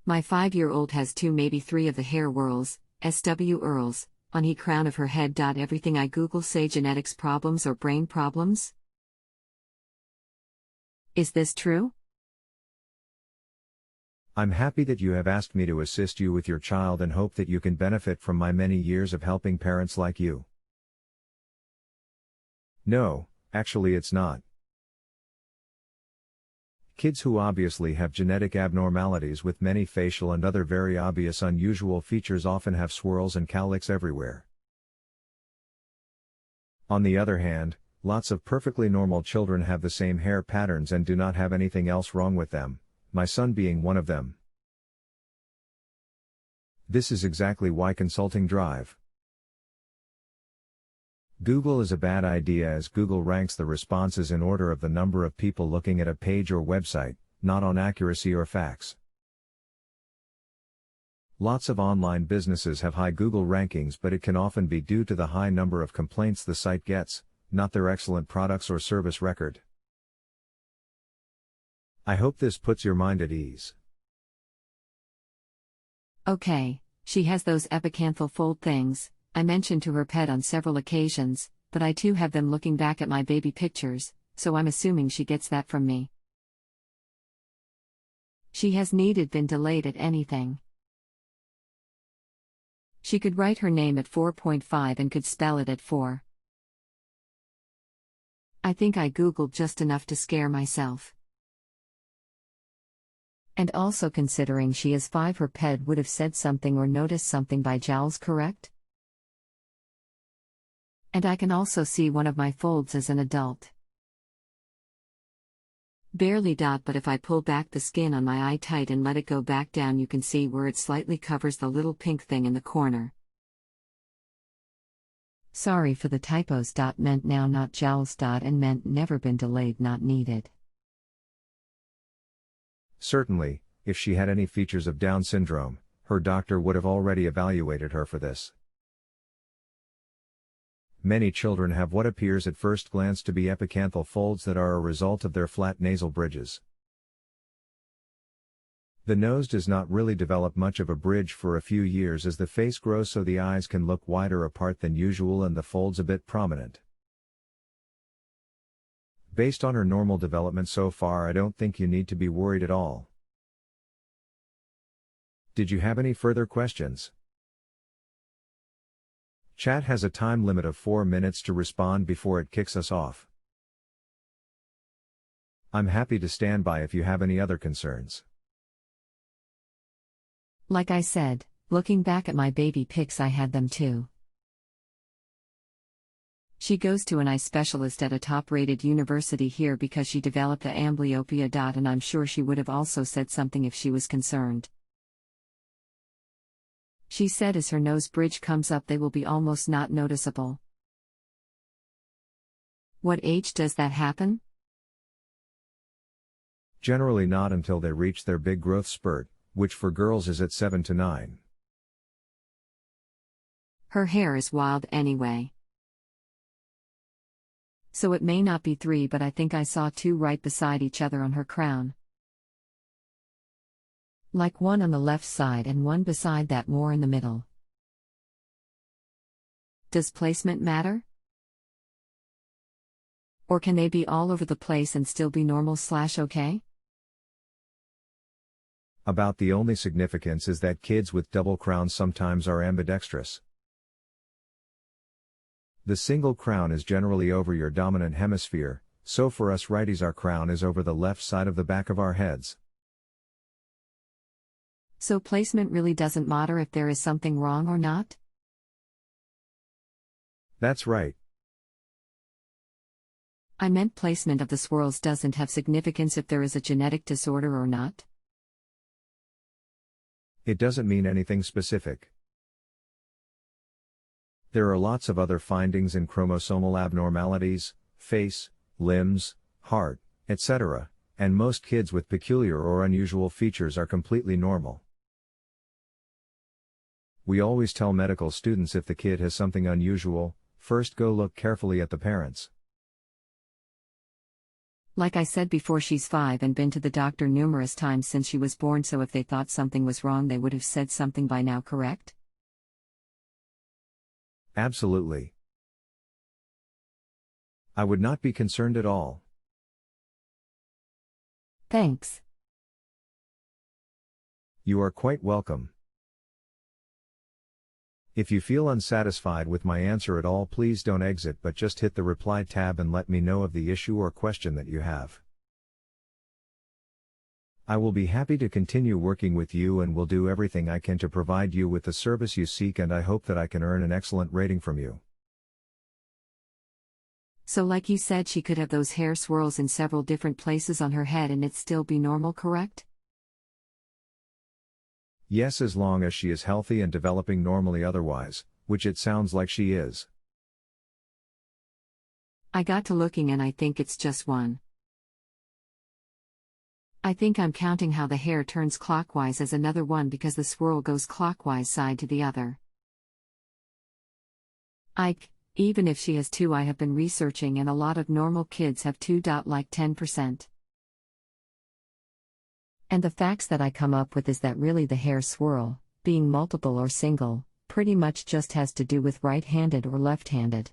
My 5-year-old has 2 maybe 3 of the hair whorls, swIrls, on the crown of her head. Everything I Google say genetics problems or brain problems? Is this true? I'm happy that you have asked me to assist you with your child and hope that you can benefit from my many years of helping parents like you. No, actually it's not. Kids who obviously have genetic abnormalities with many facial and other very obvious unusual features often have swirls and cowlicks everywhere. On the other hand, lots of perfectly normal children have the same hair patterns and do not have anything else wrong with them, my son being one of them. This is exactly why consulting drive. Google is a bad idea as Google ranks the responses in order of the number of people looking at a page or website, not on accuracy or facts. Lots of online businesses have high Google rankings, but it can often be due to the high number of complaints the site gets, not their excellent products or service record. I hope this puts your mind at ease. Okay, she has those epicanthal fold things I mentioned to her pet on several occasions, but I too have them looking back at my baby pictures, so I'm assuming she gets that from me. She has needed been delayed at anything. She could write her name at 4.5 and could spell it at 4. I think I Googled just enough to scare myself. And also considering she is 5, her pet would have said something or noticed something by jowls, correct? And I can also see one of my folds as an adult. Barely. But if I pull back the skin on my eye tight and let it go back down, you can see where it slightly covers the little pink thing in the corner. Sorry for the typos. Meant now, not jowls. And meant never been delayed, not needed. Certainly, if she had any features of Down syndrome, her doctor would have already evaluated her for this. Many children have what appears at first glance to be epicanthal folds that are a result of their flat nasal bridges. The nose does not really develop much of a bridge for a few years as the face grows, so the eyes can look wider apart than usual and the folds a bit prominent. Based on her normal development so far, I don't think you need to be worried at all. Did you have any further questions? Chat has a time limit of 4 minutes to respond before it kicks us off. I'm happy to stand by if you have any other concerns. Like I said, looking back at my baby pics, I had them too. She goes to an eye specialist at a top-rated university here because she developed the amblyopia. And I'm sure she would have also said something if she was concerned. She said as her nose bridge comes up they will be almost not noticeable. What age does that happen? Generally not until they reach their big growth spurt, which for girls is at 7 to 9. Her hair is wild anyway. So it may not be 3, but I think I saw 2 right beside each other on her crown. Like one on the left side and one beside that more in the middle. Does placement matter? Or can they be all over the place and still be normal/okay? About the only significance is that kids with double crowns sometimes are ambidextrous. The single crown is generally over your dominant hemisphere, so for us righties our crown is over the left side of the back of our heads. So placement really doesn't matter if there is something wrong or not? That's right. I meant placement of the swirls doesn't have significance if there is a genetic disorder or not? It doesn't mean anything specific. There are lots of other findings in chromosomal abnormalities, face, limbs, heart, etc., and most kids with peculiar or unusual features are completely normal. We always tell medical students if the kid has something unusual, first go look carefully at the parents. Like I said before, she's 5 and been to the doctor numerous times since she was born, so if they thought something was wrong, they would have said something by now, correct? Absolutely. I would not be concerned at all. Thanks. You are quite welcome. If you feel unsatisfied with my answer at all, please don't exit but just hit the reply tab and let me know of the issue or question that you have. I will be happy to continue working with you and will do everything I can to provide you with the service you seek, and I hope that I can earn an excellent rating from you. So like you said, she could have those hair swirls in several different places on her head and it still be normal, correct? Yes, as long as she is healthy and developing normally otherwise, which it sounds like she is. I got to looking and I think it's just one. I think I'm counting how the hair turns clockwise as another one because the swirl goes clockwise side to the other. Even if she has 2, I have been researching and a lot of normal kids have 2. Like 10%. And the facts that I come up with is that really the hair swirl, being multiple or single, pretty much just has to do with right-handed or left-handed.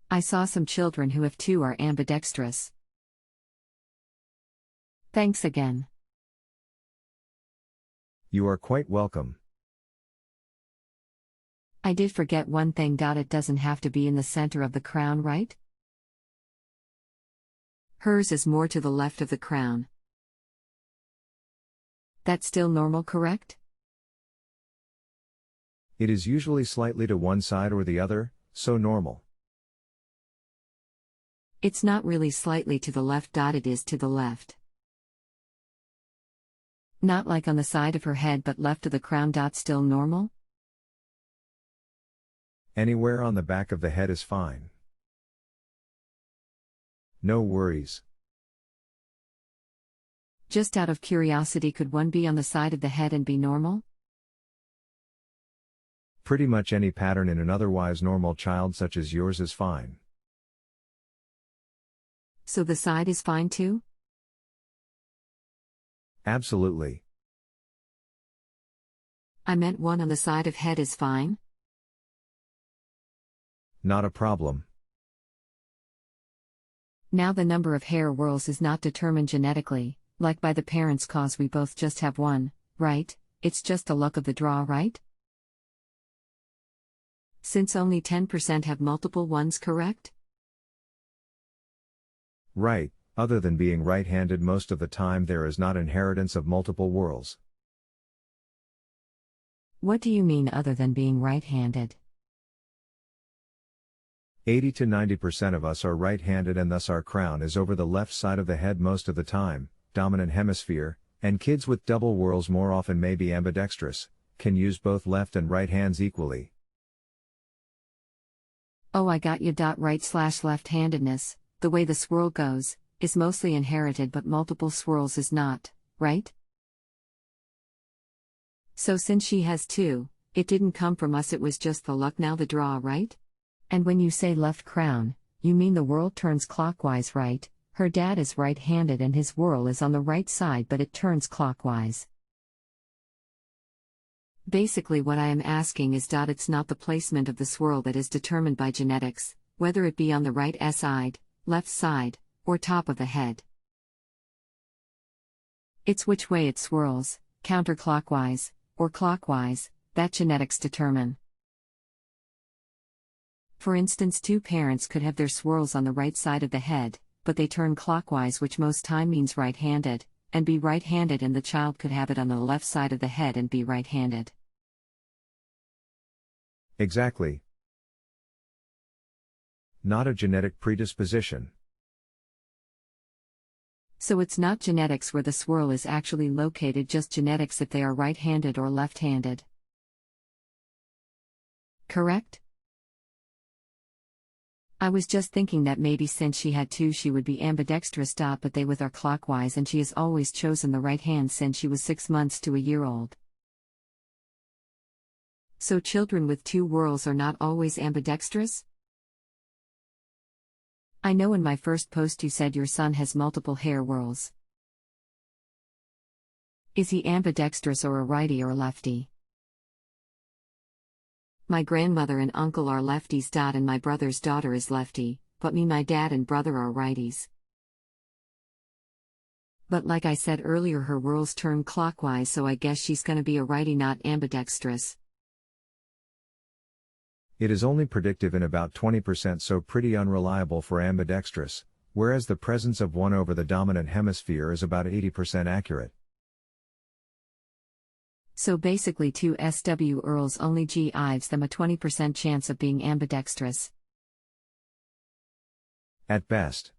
I saw some children who have 2 are ambidextrous. Thanks again. You are quite welcome. I did forget one thing. It doesn't have to be in the center of the crown, right? Hers is more to the left of the crown. That's still normal, correct? It is usually slightly to one side or the other, so normal. It's not really slightly to the left. It is to the left. Not like on the side of her head, but left of the crown. Still normal? Anywhere on the back of the head is fine. No worries. Just out of curiosity, could one be on the side of the head and be normal? Pretty much any pattern in an otherwise normal child such as yours is fine. So the side is fine too? Absolutely. I meant one on the side of head is fine? Not a problem. Now the number of hair whorls is not determined genetically, like by the parents, cause we both just have one, right? It's just a luck of the draw, right? Since only 10% have multiple ones, correct? Right, other than being right-handed most of the time there is not inheritance of multiple whorls. What do you mean other than being right-handed? 80 to 90% of us are right-handed and thus our crown is over the left side of the head most of the time, dominant hemisphere, and kids with double whorls more often may be ambidextrous, can use both left and right hands equally. Oh, I got you. Right/left-handedness, the way the swirl goes, is mostly inherited but multiple swirls is not, right? So since she has 2, it didn't come from us, it was just the luck, now the draw, right? And when you say left crown, you mean the whorl turns clockwise, right? Her dad is right-handed and his whorl is on the right side but it turns clockwise. Basically what I am asking is it's not the placement of the swirl that is determined by genetics, whether it be on the right side, left side, or top of the head. It's which way it swirls, counterclockwise, or clockwise, that genetics determine. For instance, 2 parents could have their swirls on the right side of the head, but they turn clockwise, which most time means right-handed, and be right-handed, and the child could have it on the left side of the head and be right-handed. Exactly. Not a genetic predisposition. So it's not genetics where the swirl is actually located, just genetics if they are right-handed or left-handed. Correct? I was just thinking that maybe since she had 2 she would be ambidextrous. But they with are clockwise and she has always chosen the right hand since she was 6 months to a year old. So children with 2 whorls are not always ambidextrous? I know in my first post you said your son has multiple hair whorls. Is he ambidextrous or a righty or a lefty? My grandmother and uncle are lefties. And my brother's daughter is lefty, but me, my dad and brother are righties. But like I said earlier, her whorls turn clockwise, so I guess she's gonna be a righty, not ambidextrous. It is only predictive in about 20%, so pretty unreliable for ambidextrous, whereas the presence of one over the dominant hemisphere is about 80% accurate. So basically 2 swIrls only gives them a 20% chance of being ambidextrous. At best.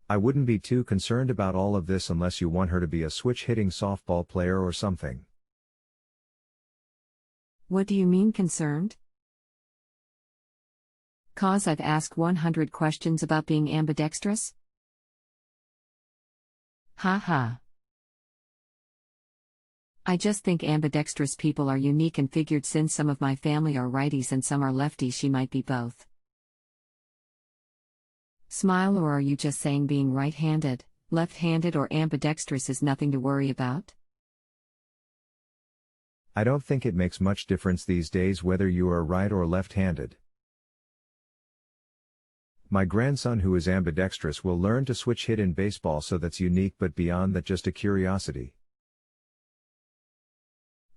I wouldn't be too concerned about all of this unless you want her to be a switch-hitting softball player or something. What do you mean concerned? 'Cause I've asked 100 questions about being ambidextrous? Ha ha. I just think ambidextrous people are unique and figured since some of my family are righties and some are lefties, she might be both. Smile, or are you just saying being right-handed, left-handed or ambidextrous is nothing to worry about? I don't think it makes much difference these days whether you are right or left-handed. My grandson, who is ambidextrous, will learn to switch hit in baseball, so that's unique, but beyond that, just a curiosity.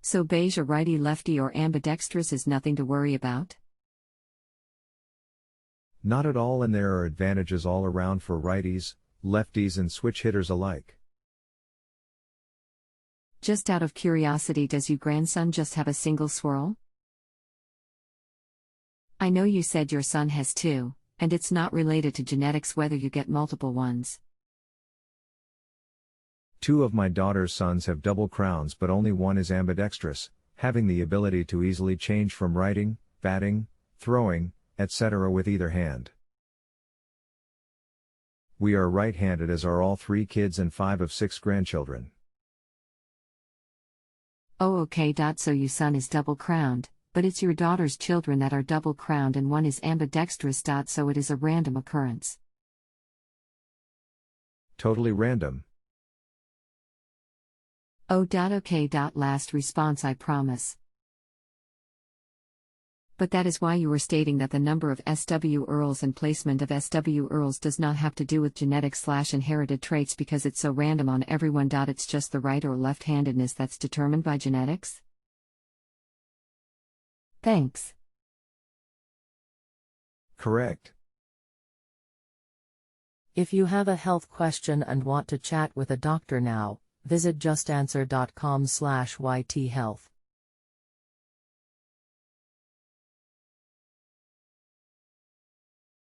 So beige, a righty, lefty or ambidextrous is nothing to worry about? Not at all, and there are advantages all around for righties, lefties and switch hitters alike. Just out of curiosity, does your grandson just have a single swirl? I know you said your son has 2, and it's not related to genetics whether you get multiple ones. 2 of my daughter's sons have double crowns, but only one is ambidextrous, having the ability to easily change from writing, batting, throwing, etc. with either hand. We are right-handed, as are all 3 kids and 5 of 6 grandchildren. Oh okay. So your son is double-crowned, but it's your daughter's children that are double-crowned and one is ambidextrous. So it is a random occurrence. Totally random. Oh okay. Last response, I promise. But that is why you were stating that the number of swIrls and placement of swIrls does not have to do with genetics/inherited traits, because it's so random on everyone. It's just the right or left-handedness that's determined by genetics? Thanks. Correct. If you have a health question and want to chat with a doctor now, visit justanswer.com/ythealth.